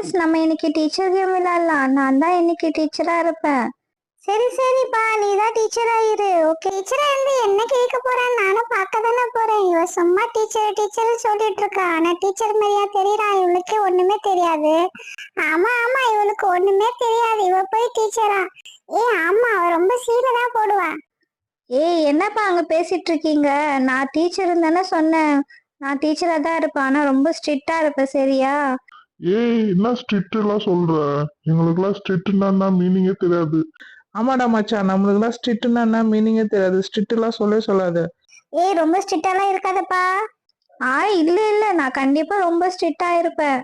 Students, நம்ம இன்னைக்கு teacher game விளையாடலாம். நான் தான் இன்னைக்கு டீச்சரா இருப்பேன். சரி சரிப்பா, நீ தான் டீச்சர் ஆயிரு. ஓகே, டீச்சரா இருந்து என்ன கேட்க போறேன்? நானும் பார்க்க தானே போறேன். இவ சும்மா டீச்சர் டீச்சர் சொல்லிட்டு இருக்கா, ஆனா டீச்சர் மாதிரியா தெரியறா? இவளுக்கு ஒண்ணுமே தெரியாது. ஆமா ஆமா, இவளுக்கு ஒண்ணுமே தெரியாது. இவ போய் டீச்சரா? ஆமா, அவ ரொம்ப சீனை தான் போடுவா. ஏய், என்னப்பா அங்க பேசிட்டு இருக்கீங்க? நான் டீச்சர் தானே சொன்னேன். நான் டீச்சரா தான் இருப்பேன், ஆனா ரொம்ப ஸ்ட்ரிக்டா இருப்பேன், சரியா? ஏய், என்ன ஸ்ட்ரிக்ட் எல்லாம் சொல்ற? எங்களுக்குலாம் ஸ்ட்ரிக்ட்னா மீனிங்கே தெரியாது. ஆமாடா மச்சான், நம்மளுக்குலாம் ஸ்ட்ரிக்ட்னா என்ன மீனிங்கே தெரியாது. ஸ்ட்ரிக்ட் எல்லாம் சொல்லாத. ரொம்ப ஸ்ட்ரிக்டாலாம் இருக்காதப்பா. இல்ல இல்ல, நான் கண்டிப்பா ரொம்ப ஸ்ட்ரிக்டா இருப்பேன்.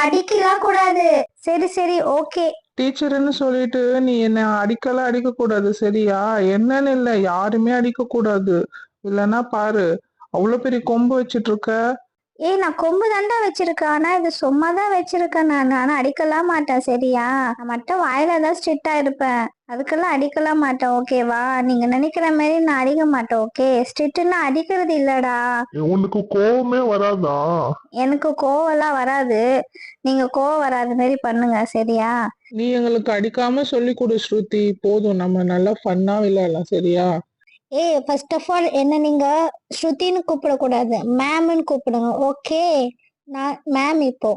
அடிக்கலாம் கூடாது. சரி சரி, ஓகே. டீச்சர்னு சொல்லிட்டு நீ என்ன அடிக்க கூடாது, சரியா? என்னன்னு இல்ல, யாருமே அடிக்க கூடாது. இல்லன்னா பாரு, அவ்வளவு பெரிய கொம்பு வச்சிட்டு இருக்க. நான் கொம்பு தாண்டா வச்சிருக்கேன், ஆனா இது சும்மா தான் வச்சிருக்கேன். ஆனா அடிக்கலாம் மாட்டேன், சரியா? நான் மட்டும் வாயில தான் ஸ்ட்ரிக்டா இருப்பேன், அதுக்கெல்லாம் அடிக்கலாம் மாட்டேன், ஓகேவா? நீங்க நினைக்கிற மாதிரி நான் அடிக்க மாட்டேன், ஓகே? ஸ்ட்ரிக்ட்னா அடிக்கிறது இல்லடா. உனக்கு கோவமே வராதா? எனக்கு கோவம்லாம் வராது. நீங்க கோவம் வராத மாதிரி பண்ணுங்க, சரியா? நீ எங்களுக்கு அடிக்காம சொல்லி கொடு ஸ்ருதி, போதும். நம்ம நல்லா ஃபன்னா விளையாடலாம், சரியா? ஃபர்ஸ்ட் ஆஃப் ஆல் என்ன நீங்க ஸ்ருதின்னு கூப்பிடக்கூடாது, மேம்னு கூப்பிடுங்க, ஓகே? நான் மேம் இப்போ.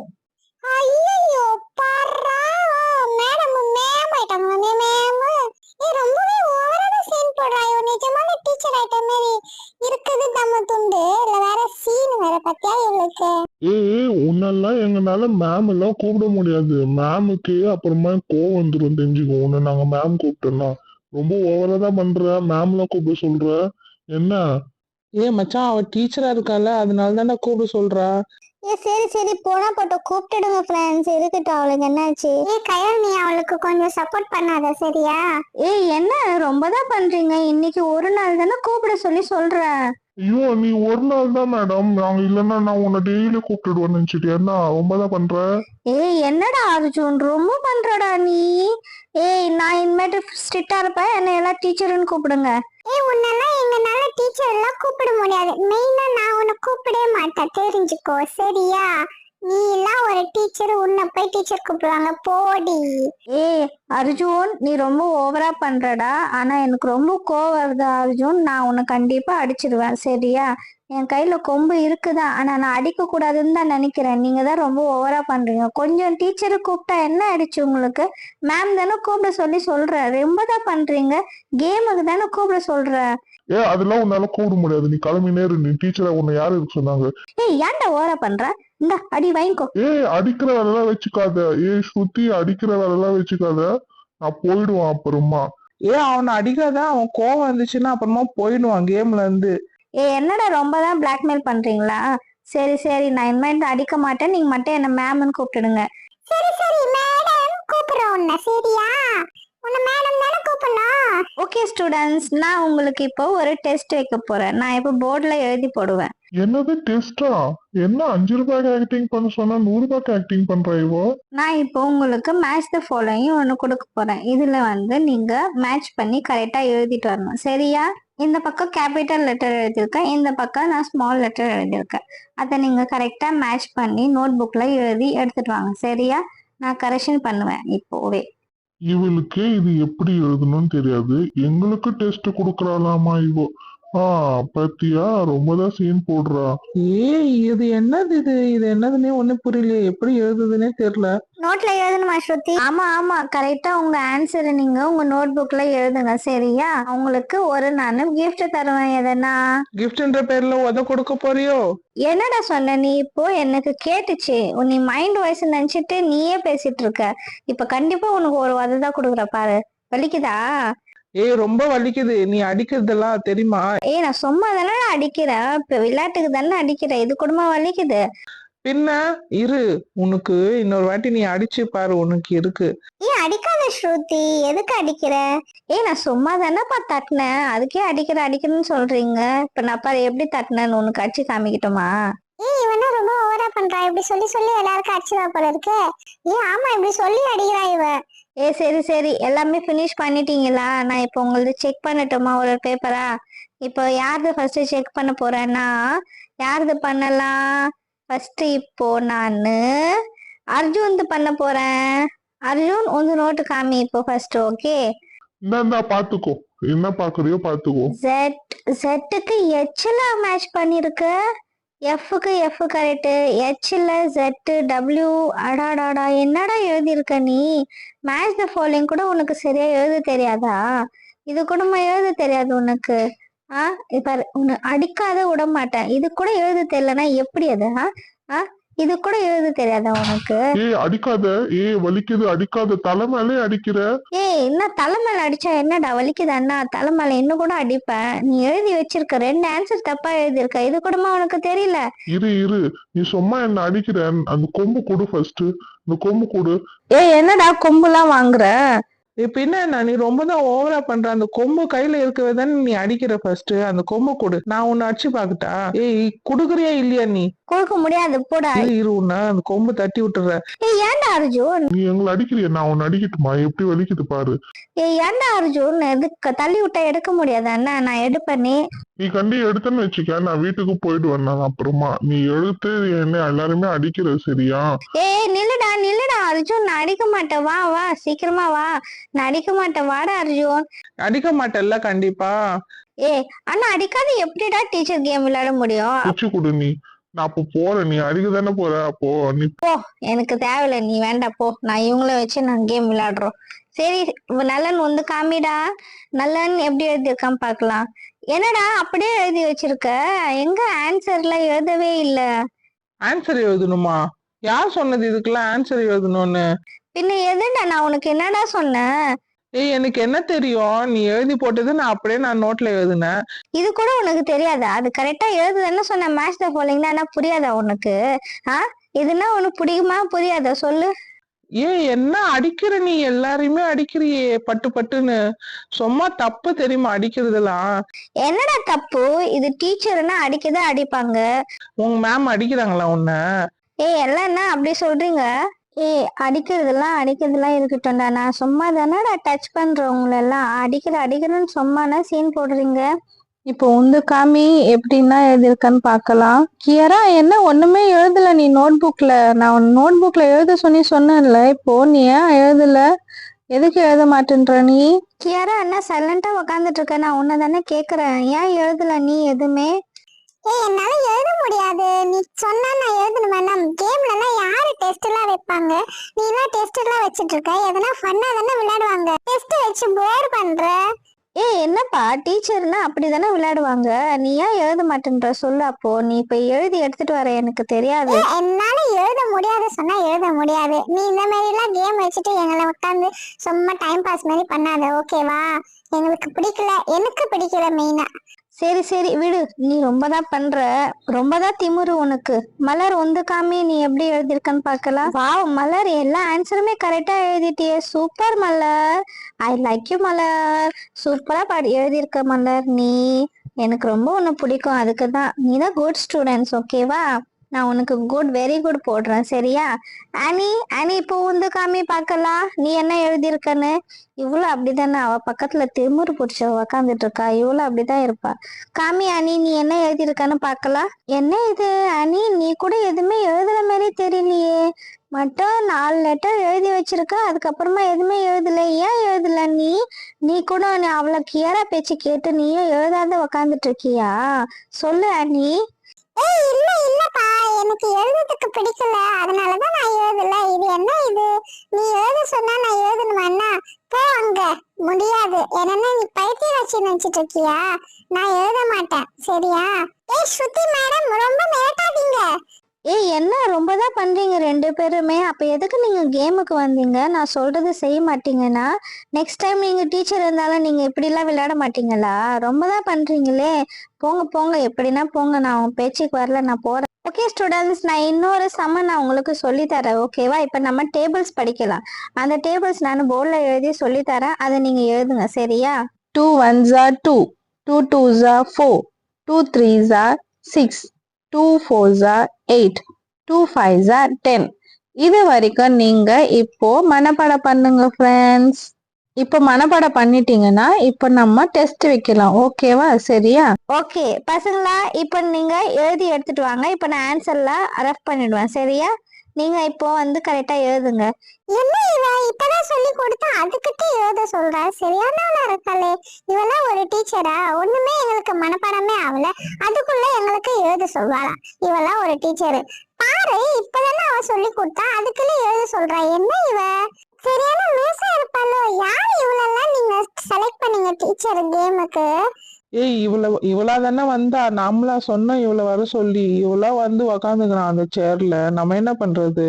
ஐயோ பாரா, மேடம் மேம் ஆயிட்டாங்க. மேம் ரொம்பவே ஓவரான சீன் போடுறா. இவ நிஜமான டீச்சர் ஆயிட்ட மாதிரி இருக்குது. நம்ம துண்டு இல்ல, வேற சீன் வேற. பத்தியா இவளுக்கு? உன்னெல்லாம் எங்கனால மேம் எல்லாம் கூப்பிட முடியாது. மேமுக்கு அப்புறமா கோவம் வந்துடும், தெரிஞ்சுக்கோ. உன்னை நாங்க மேம் கூப்பிட்டோம்னா ரொம்ப ஓவரா தான் பண்ற. மேம்லாம் கூப்பிட சொல்ற என்ன? மச்சான், அவ டீச்சரா இருக்கால, அதனால தான் கூப்பிட சொல்றா. சரி சரி, போனா போட்டோம், கூப்பிட்டுடுங்க ஃப்ரெண்ட்ஸ். இருக்கட்டும், அவளுக்கு என்னாச்சு? கயல், நீ அவளுக்கு கொஞ்சம் சப்போர்ட் பண்ணாத, சரியா? என்ன ரொம்ப தான் பண்றீங்க? இன்னைக்கு ஒரு நாள் தானே கூப்பிட சொல்லி சொல்றேன். ஐயோ, நீ ஒரு நாள் தான் மேடம், நாங்க இல்லைன்னா நான் உன்னை டெய்லி கூப்பிட்டுடுவேன்னு நினைச்சிட்டு என்ன ரொம்ப தான் பண்ற? என்னடா அர்ஜுன், ரொம்ப பண்றடா நீ. நான் இனிமேட்டு ஸ்ட்ரிக்டா இருப்பேன், என்ன எல்லாம் டீச்சர்னு கூப்பிடுங்க. உன்னெல்லாம் எங்கனால டீச்சர் எல்லாம் கூப்பிட முடியாது. மெயினா நான் உன்னை கூப்பிடவே மாட்டேன், தெரிஞ்சுக்கோ, சரியா? நீ எல்லாம் ஒரு டீச்சர், உன்னை போய் டீச்சர் கூப்பிடுவாங்க, போடி. அர்ஜுன், நீ ரொம்ப ஓவரா பண்றடா. ஆனா எனக்கு ரொம்ப கோவம் வருது அர்ஜுன். நான் உன்னை கண்டிப்பா அடிச்சிருவேன், சரியா? என் கையில கொம்பு இருக்குதா, ஆனா நான் அடிக்க கூடாதுன்னு தான் நினைக்கிறேன். நீங்க தான் ரொம்ப ஓவரா பண்றீங்க. கொஞ்சம் டீச்சரை கூப்பிட்டா என்ன ஆயிடுச்சு உங்களுக்கு? மேம் தானே கூப்பிட சொல்லி சொல்ற, ரொம்ப தான் பண்றீங்க. கேமுக்கு தானே கூப்பிட சொல்ற. அதெல்லாம் உன்னால கூப்பிட முடியாது. நீ கிளம்பி நேரு. நீ டீச்சரா உன்னை யாரு இருக்கு சொன்னாங்க? ஏன்டா ஓவரா பண்ற? இந்த அடி வாங்கிக்கோ. அடிக்கிற வேலைலாம் வச்சுக்காத. சுத்தி அடிக்கிற வேலைலாம் வச்சுக்காத. நான் போயிடுவான் அப்புறமா. அவனை அடிக்காத. அவன் கோவம் வந்துச்சுன்னா அப்புறமா போயிடுவான் கேம்ல இருந்து. என்னடா ரொம்ப தான் பிளாக்மெயில் பண்றீங்களா? சரி சரி, நான் இனிமேல் அடிக்க மாட்டேன். நீங்க மட்டும் என்ன மேம்னு கூப்பிட்டுடுங்க. சரி சரி மேடம், கூப்பிடுறோம் உன்னை, சரியா? உன்னை மேடம் தானே கூப்பிடணும். ஓகே ஸ்டூடெண்ட்ஸ், நான் உங்களுக்கு இப்போ ஒரு டெஸ்ட் வைக்க போறேன். நான் இப்போ போர்டுல எழுதி போடுவேன். என்னது டெஸ்டா? என்ன 5 ரூபாய்க்கு ஆக்டிங் பண்ண சொன்னா 100 ரூபாய்க்கு ஆக்டிங் பண்ற இவோ? நான் இப்போ உங்களுக்கு மேட்ச் த ஃபாலோயிங் ஒன்று கொடுக்க போறேன். இதுல நீங்க மேட்ச் பண்ணி கரெக்டா எழுதிட்டு வரணும், சரியா? இந்த பக்கம் கேபிட்டல் லெட்டர் எழுதியிருக்கேன், இந்த பக்கம் நான் ஸ்மால் லெட்டர் எழுதியிருக்கேன். அதை நீங்க கரெக்டா மேட்ச் பண்ணி நோட் புக்ல எழுதி எடுத்துட்டு வாங்க, சரியா? நான் கரெக்ஷன் பண்ணுவேன் இப்போவே. இவளுக்கு இது எப்படி எழுதணும்னு தெரியாது, எங்களுக்கு டெஸ்ட் கொடுக்கறாளாமா இவோ. பத்தியா, ரொம்பதான் சீன் போடுறா. இது என்னது? இது என்னதுன்னே ஒண்ணு புரியல. எப்படி எழுதுதுன்னே தெரியல. நோட்ல எழுதணுமா ஸ்ருதி? ஆமா ஆமா, கரெக்டா உங்க ஆன்சர் நீங்க உங்க நோட் புக்ல எழுதுங்க, சரியா? உங்களுக்கு ஒரு நான் கிஃப்ட் தருவேன். எதனா கிஃப்ட்ன்ற பேர்ல உத கொடுக்க போறியோ? என்னடா சொன்ன நீ? இப்போ எனக்கு கேட்டுச்சு. நீ மைண்ட் வாய்ஸ் நினைச்சிட்டு நீயே பேசிட்டு இருக்க. இப்ப கண்டிப்பா உனக்கு ஒரு உததான் கொடுக்குற பாரு. வலிக்குதா? ரொம்ப வலிக்குது. நீ அடிக்கிறதெல்லாம் தெரியுமா? நான் சும்மா தானே அடிக்கிறேன், இப்ப விளையாட்டுக்கு தானே அடிக்கிறேன். இது கூடமா வலிக்குது? பின்ன இரு, உனக்கு இன்னொரு வாட்டி நீ அடிச்சு பாரு, உனக்கு இருக்கு. அடிக்காத ஸ்ருதி, எதுக்கு அடிக்கிற? நான் சும்மா தானேப்பா தட்டினேன், அதுக்கே அடிக்கிறேன்னு சொல்றீங்க. இப்ப நான் பாரு எப்படி தட்டினேன்னு உனக்கு அடிச்சு காமிக்கிட்டோமா? இவனா ரொம்ப ஓவரா பண்றா. இப்படி சொல்லி சொல்லி எல்லாருக்கும் அடிச்சுதா போல இருக்கு. ஆமா, இப்படி சொல்லி அடிக்கிறா இவ. சரி சரி, எல்லாமே பினிஷ் பண்ணிட்டீங்களா? நான் இப்போ உங்களுக்கு செக் பண்ணட்டுமா ஒரு பேப்பரா? இப்போ யாருது ஃபர்ஸ்ட் செக் பண்ண போறேன்னா, யாருது பண்ணலாம் ஃபர்ஸ்ட்? இப்போ நானு அர்ஜுன் பண்ண போறேன். அர்ஜுன் உங்க நோட்டு காமி இப்போ ஃபர்ஸ்ட். ஓகே. இந்தா பாத்துக்கோ, என்ன பாக்குறியோ பாத்துக்கோ. ஜெட்டுக்கு எச்ல மேட்ச் பண்ணிருக்கு. எஃப்க்கு எஃப் கரெக்ட். ஹெச்ல ஜெட் டபிள்யூ. அடாடாடா என்னடா எழுதியிருக்க நீ? மேட்ச் த ஃபாலோயிங் கூட உனக்கு சரியா எழுத தெரியாதா? இது கூடமா எழுத தெரியாது உனக்கு? இப்ப உன்னை அடிக்காத விட மாட்டேன். இது கூட எழுத தெரியலன்னா எப்படி அது? இது கூட எழுத தெரியாதா உனக்கு? அடிக்காத, வலிக்குது, அடிக்காத, தலை மேலே அடிக்கிற. என்ன தலை மேல அடிச்சா என்னடா வலிக்குது? அண்ணா தலை மேல இன்னும் கூட அடிப்பேன். நீ எழுதி வச்சிருக்க 2 ஆன்சர் தப்பா எழுதியிருக்க. இது கூடமா உனக்கு தெரியல? இரு நீ சும்மா என்ன அடிக்கிற. அந்த கொம்பு கொடு ஃபர்ஸ்ட். இந்த கொம்பு கொடு. என்னடா கொம்புலாம் வாங்குற? இப்ப என்ன நீ ரொம்ப தான் ஓவரா பண்ற. அந்த கொம்பு கையில இருக்கவே தானே நீ அடிக்கிற. ஃபர்ஸ்ட் அந்த கொம்பு கொடு, நான் உன்னை அடிச்சு பாக்கட்டா? குடுக்குறியா இல்லையா? நீ கொடுக்க முடியாது போடா. இரு உன்ன அந்த கொம்பு தட்டி விட்டுற. ஏன்டா அர்ஜுன்? நீ எங்களை அடிக்கிறிய, நான் உன்னை அடிக்கட்டுமா? எப்படி வலிக்குது பாரு. ஏன்டா அர்ஜுன் எதுக்கு தள்ளி விட்டா எடுக்க முடியாது? அண்ணா நான் எடுப்பேனே. நீ கண்டி எடுத்தன்னு வச்சுக்க, நான் வீட்டுக்கு போயிடுவேன். நான் அப்புறமா நீ எடுத்து என்ன எல்லாருமே அடிக்கிற, சரியா? நில்லுடா அர்ஜுன், நான் அடிக்க மாட்டேன். வா சீக்கிரமா வா. நான் அடிக்க மாட்டேன், வாடா அர்ஜுன். அடிக்க மாட்டேல்ல கண்டிப்பா? அண்ணா அடிக்காத எப்படிடா டீச்சர் கேம் விளையாட முடியும்? வச்சு கொடு நீ. நான் அப்ப போறேன், நீ அடிக்க தானே போற. அப்போ நீ போ, எனக்கு தேவையில்ல, நீ வேண்டாம் போ. நான் இவங்கள வச்சு நான் கேம் விளையாடுறோம். சரி நல்லன் காமிடா. நல்லன் எப்படி எழுதியிருக்கான்னு பாக்கலாம். என்னடா அப்படியே எழுதி வச்சிருக்க? எங்க ஆன்சர்ல எழுதவே இல்ல. ஆன்சர் எழுதணுமா? யார் சொன்னது இதுக்கெல்லாம் ஆன்சர் எழுதணும்னு? பின்ன எதுடா நான் உனக்கு என்னடா சொன்னேன்? எனக்கு என்ன தெரியும்? நீ எழுதி போட்டது நான் நோட்ல எழுதுனேன். இது கூட உனக்கு தெரியாதா? அது கரெக்டா எழுதுன்னு சொன்ன. மேட்ச் த ஃபாலோயிங் தான் புரியாதா உனக்கு? இதுனா உனக்கு பிடிக்குமா புரியாதா சொல்லு? என்ன அடிக்கிற நீ? எல்லாரையுமே அடிக்கிறியே பட்டு பட்டுன்னு. சும்மா தப்பு தெரியுமா அடிக்கிறதுலாம்? என்னடா தப்பு? இது டீச்சர்னா அடிக்கதான் அடிப்பாங்க. உங்க மேம் அடிக்கிறாங்களா உன்ன? எல்லாம் என்ன அப்படி சொல்றீங்க? அடிக்கிறதுலாம் இருக்கட்டும்டா. நான் சும்மா தானடா டச் பண்றவங்கள எல்லாம் அடிக்கிறேன்னு சும்மானா சீன் போடுறீங்க. இப்போ உந்து காமி எப்படின்னா எழுதியிருக்கான்னு பார்க்கலாம். கியரா என்ன ஒண்ணுமே எழுதல நீ நோட் புக்ல? நான் உன் நோட் புக்ல எழுத சொன்னேன்ல, இப்போ நீ ஏன் எழுதல? எதுக்கு எழுத மாட்டேன்ற நீ? கியாரா என்ன சைலண்டா உக்காந்துட்டு இருக்க? நான் உன்ன தானே கேக்குறேன், ஏன் எழுதல நீ எதுவுமே? என்னால எழுத முடியாது. நீ சொன்னா நான் எழுதணுமா? நம்ம கேம்ல எல்லாம் யாரு டெஸ்ட் எல்லாம் வைப்பாங்க? நீ எல்லாம் டெஸ்ட் எல்லாம் வச்சிட்டு இருக்க? எதனா ஃபன்னா தானே விளையாடுவாங்க. டெஸ்ட் வச்சு போர் பண்ற. என்னப்பா டீச்சர்னா அப்படிதானே விளையாடுவாங்க? நீ ஏன் எழுத மாட்டேன்ற சொல்லு. அப்போ நீ இப்ப எழுதி எடுத்துட்டு வர. எனக்கு தெரியாது. என்னால எழுத முடியாது சொன்னா எழுத முடியாது. நீ இந்த மாதிரி எல்லாம் கேம் வச்சுட்டு எங்களை உட்காந்து சும்மா டைம் பாஸ் மாதிரி பண்ணாத, ஓகேவா? எங்களுக்கு பிடிக்கல, எனக்கு பிடிக்கல மெயினா. சரி விடு. நீ ரொம்பதான் பண்ற, ரொம்பதான் திமுரு உனக்கு. மலர் காமி நீ எப்படி எழுதிருக்கன்னு பாக்கலாம். வாவ் மலர், எல்லா ஆன்சருமே கரெக்டா எழுதிட்டியே. Super Malar, I like you Malar. சூப்பரா எழுதியிருக்க மலர் நீ. எனக்கு ரொம்ப உன்னை பிடிக்கும், அதுக்குதான். நீ தான் குட் ஸ்டூடெண்ட்ஸ், ஓகேவா? நான் உனக்கு வெரி குட் போடுறேன், சரியா? அனி இப்போ காமி பார்க்கலாம் நீ என்ன எழுதியிருக்கன்னு. இவ்வளவு அப்படிதானே, அவ பக்கத்துல திமுரு பிடிச்ச உக்காந்துட்டு இருக்கா. இவ்வளவு அப்படிதான் இருப்பா. காமி அனி நீ என்ன எழுதியிருக்கான்னு பார்க்கலாம். என்ன இது அனி, நீ கூட எதுவுமே எழுதுற மாதிரி தெரியலையே. மட்டும் 4 லெட்டர் எழுதி வச்சிருக்க, அதுக்கப்புறமா எதுவுமே எழுதல. ஏன் எழுதல நீ கூட அவளை கியாரா பேச்சு கேட்டு நீயும் எழுதாத உக்காந்துட்டு இருக்கியா? சொல்லு அனி. இல்லப்பா, எனக்கு எழுதுறதுக்கு பிடிக்கல, அதனாலதான் நான் எழுதல. இது என்ன இது? நீ எழுத சொன்னா நான் எழுதணுமா? போ அங்க. முடியாது. என்னன்னா நீ பைத்தியம் வச்சு நினைச்சிட்டு இருக்கியா? நான் எழுத மாட்டேன், சரியா? ஸ்ருதி மேடம் ரொம்ப மிரட்டாதீங்க. என்ன ரொம்பதான் பண்றீங்க 2 பேருமே. அப்ப எதுக்கு நீங்க கேமுக்கு வந்தீங்க? நான் சொல்றது செய்ய மாட்டீங்கன்னா நெக்ஸ்ட் டைம் நீங்க டீச்சர் இருந்தாலும் நீங்க இப்படி எல்லாம் விளையாட மாட்டீங்களா? ரொம்பதான் பண்றீங்களே. போங்க எப்படின்னா போங்க. நான் உன் பேச்சுக்கு வரல, நான் போறேன். ஓகே ஸ்டூடெண்ட்ஸ், நான் இன்னொரு சம்ம நான் உங்களுக்கு சொல்லி தரேன், ஓகேவா? இப்ப நம்ம டேபிள்ஸ் படிக்கலாம். அந்த டேபிள்ஸ் நான் போர்ட்ல எழுதி சொல்லி தரேன், அதை நீங்க எழுதுங்க, சரியா? 2 1s are 2, 2 2s are 4, 2 3s are 6, 2 4s are 8, 2 5s are 10. இது வரைக்கும் நீங்க இப்போ மனப்பாடம் பண்ணுங்க ஃப்ரெண்ட்ஸ். இப்போ மனப்பாடம் பண்ணிட்டீங்கன்னா இப்போ நம்ம டெஸ்ட் வைக்கலாம், ஓகேவா? சரியா? ஓகே பசங்களா, இப்போ நீங்க எழுதி எடுத்துட்டு வாங்க. இப்போ நான் ஆன்சர்ல ரஃப் பண்ணிடுவேன், சரியா? நீங்க இப்போ வந்து கரெக்டா எழுதுங்க. என்ன இவ இப்பதான் சொல்லி கொடுத்தா அதுக்கிட்ட எழுத சொல்றா, சரியானவளா இருக்காளே. இவெல்லாம் ஒரு டீச்சரா? ஒண்ணுமே எங்களுக்கு மனப்பாடமே ஆகல, அதுக்குள்ள எங்களுக்கு எழுத சொல்வாளா? இவெல்லாம் ஒரு டீச்சரு பாரு, இப்பதானே அவ சொல்லி கொடுத்தா அதுக்குள்ள எழுத சொல்றா. என்ன இவ சரியான லூசா இருப்பாளோ? யார் இவளெல்லாம் நீங்க செலக்ட் பண்ணீங்க டீச்சர் கேமுக்கு? ஏய், இவளா தானே வந்தா? நாமளா சொன்னோம் இவளை வர சொல்லி? இவளா வந்து உக்காந்துக்கிறான் அந்த சேர்ல, நம்ம என்ன பண்றது?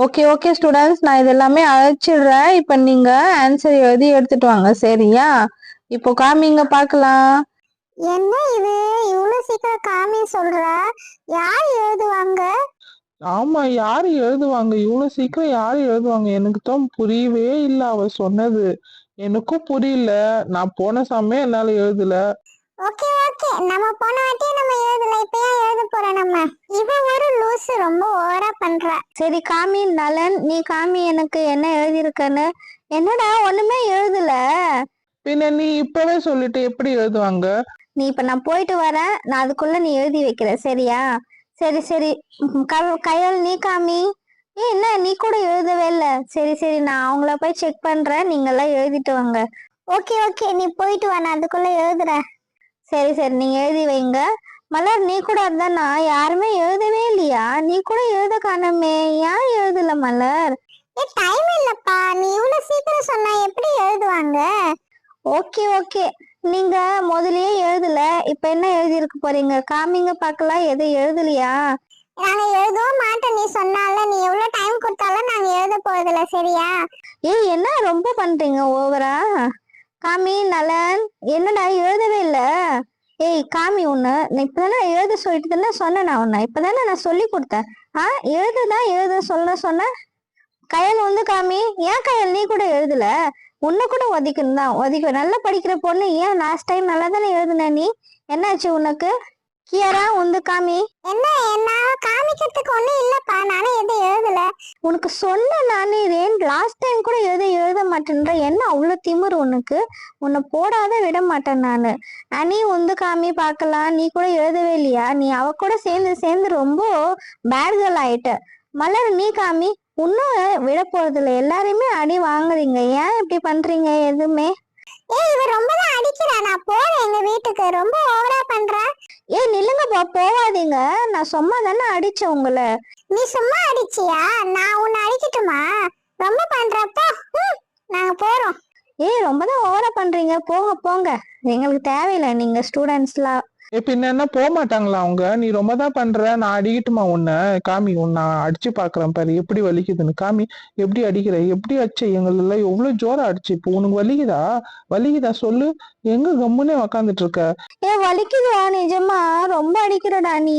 ஓகே ஓகே ஸ்டூடெண்ட்ஸ், நான் இதெல்லாமே அழைச்சிடுறேன். இப்போ நீங்க ஆன்சர் எழுதி எடுத்துட்டு வாங்க, சரியா? இப்போ காமிங்க பார்க்கலாம். என்ன இது இவ்வளவு சீக்கிரம் காமி சொல்றா? யார் எழுதுவாங்க? ஆமா, யாரு எழுதுவாங்க? இவ்வளவு சீக்கிரம் யாரு எழுதுவாங்க? எனக்கு தான் புரியவே இல்லை அவ சொன்னது. எனக்கும் புரியல. நான் போன சமயம் என்னால எழுதல. ஓகே ஓகே, நம்ம போன வாட்டி நம்ம எழுதல, இப்ப ஏன் எழுத போறோம் நம்ம? இவ ஒரு லூசு, ரொம்ப ஓவரா பண்றா. சரி காமி, நலன் நீ காமி எனக்கு என்ன எழுதியிருக்கன்னு. என்னடா ஒண்ணுமே எழுதல? பின்ன நீ இப்பவே சொல்லிட்டு எப்படி எழுதுவாங்க? நீ இப்ப நான் போயிட்டு வரேன், நான் அதுக்குள்ள நீ எழுதி வைக்கிற, சரியா? சரி சரி. கையல் நீ காமி. என்ன நீ கூட எழுதவே இல்ல? சரி சரி, நான் அவங்கள போய் செக் பண்றேன், நீங்க எல்லாம் எழுதிட்டு வாங்க. ஓகே ஓகே, நீ போயிட்டு வா, நான் அதுக்குள்ள எழுதுறேன். சரி சரி, நீங்க எழுதி வைங்க. மலர் நீ கூட இருந்தானா? யாருமே எழுதவே இல்லையா? நீ கூட எழுத காணோமே, ஏன் எழுதல மலர்? டைம் இல்லப்பா, நீ இவ்வளவு சீக்கிரம் சொன்னா எப்படி எழுதுவாங்க? ஓகே ஓகே, நீங்க முதல்லயே எழுதல, இப்ப என்ன எழுதி இருக்க போறீங்க? காமிங்க பார்க்கலாம், எதுவும் எழுதலையா? நாங்க எழுதவும் மாட்டோம், நீ சொன்னால. நீ எவ்வளவு டைம் கொடுத்தாலும் நாங்க எழுத போறதில்ல, சரியா? ஏய் என்ன ரொம்ப பண்றீங்க ஓவரா? காமி, நலன் என்னடா எழுதவே இல்ல? ஏய் காமி, உன்னை நான் இப்பதானே எழுத சொல்லிட்டு தானே சொன்னேன். நான் உன்னை இப்பதானே நான் சொல்லி கொடுத்தேன். எழுத சொன்ன. கையல் வந்து காமி. ஏன் கையல் நீ கூட எழுதல? உன்னை கூட ஒதிக்கணும் தான், ஒதிக்க. நல்லா படிக்கிற பொண்ணு, ஏன் லாஸ்ட் டைம் நல்லா தானே எழுதுன நீ? என்னாச்சு உனக்கு? கியாரா வந்து காமி. என்ன என்ன காமிக்கிறதுக்கு ஒண்ணும் இல்லப்பா, நானும் எதுவும் எழுதல. உனக்கு சொன்ன நானே லாஸ்ட் டைம் கூட எழுத மாட்டேன்ற. என்ன அவ்வளவு திமிரு உனக்கு? உன்னை போடாத விட மாட்டேன் நானு. நீ வந்து காமி பார்க்கலாம், நீ கூட எழுதவே இல்லையா? நீ அவ கூட சேர்ந்து சேர்ந்து ரொம்ப பேட் கேர்ள் ஆயிட்ட. மலர் நீ காமி. இன்னும் விட போறது இல்லை, எல்லாரையுமே அடி வாங்குறீங்க, ஏன் இப்படி பண்றீங்க எதுவுமே? ஏய் இவ ரொம்ப தான் அடிக்கிறா, நான் போறேன் எங்க வீட்டுக்கு, ரொம்ப ஓவரா பண்றா. நில்லுங்கப்பா, போவாதீங்க. நான் சும்மா தானே அடிச்சேன் உங்களை. நீ சும்மா அடிச்சியா? நான் உன்னை அடிக்கட்டுமா? ரொம்ப பண்றப்போ நாங்க போறோம். ரொம்ப தான் ஓவரா பண்றீங்க, போங்க போங்க. எங்களுக்கு தேவையில்லை நீங்க ஸ்டூடெண்ட்ஸ்லாம். பின்ன என்ன போக மாட்டாங்களா அவங்க? நீ ரொம்ப தான் பண்ற. நான் அடிக்கட்டுமா உன்னை? காமி, உன்னை அடிச்சு பாக்குறேன் பாரு எப்படி வலிக்குதுன்னு. காமி, எப்படி அடிக்கிற? எப்படி அடிச்ச? எங்களெல்லாம் எவ்வளவு ஜோரா அடிச்சு. இப்போ உனக்கு வலிக்குதா சொல்லு. எங்க கம்முனே உக்காந்துட்டு இருக்க? வலிக்குதா? நிஜமா ரொம்ப அடிக்கிறடா நீ.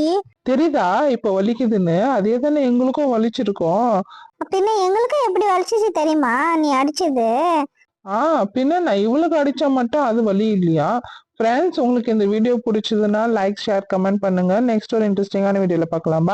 தெரியுதா இப்ப வலிக்குதுன்னு? அதே தானே எங்களுக்கும் வலிச்சிருக்கோம். பின்ன எங்களுக்கும் எப்படி வலிச்சிச்சு தெரியுமா நீ அடிச்சது? பின்ன நான் இவளுக்கு அடிச்சா மட்டும் அது வலி இல்லையா? ஃப்ரெண்ட்ஸ், உங்களுக்கு இந்த வீடியோ பிடிச்சதுன்னா லைக், ஷேர், கமெண்ட் பண்ணுங்க. நெக்ஸ்ட் ஒரு இன்ட்ரெஸ்டிங்கான வீடியோல பார்க்கலாம். Bye.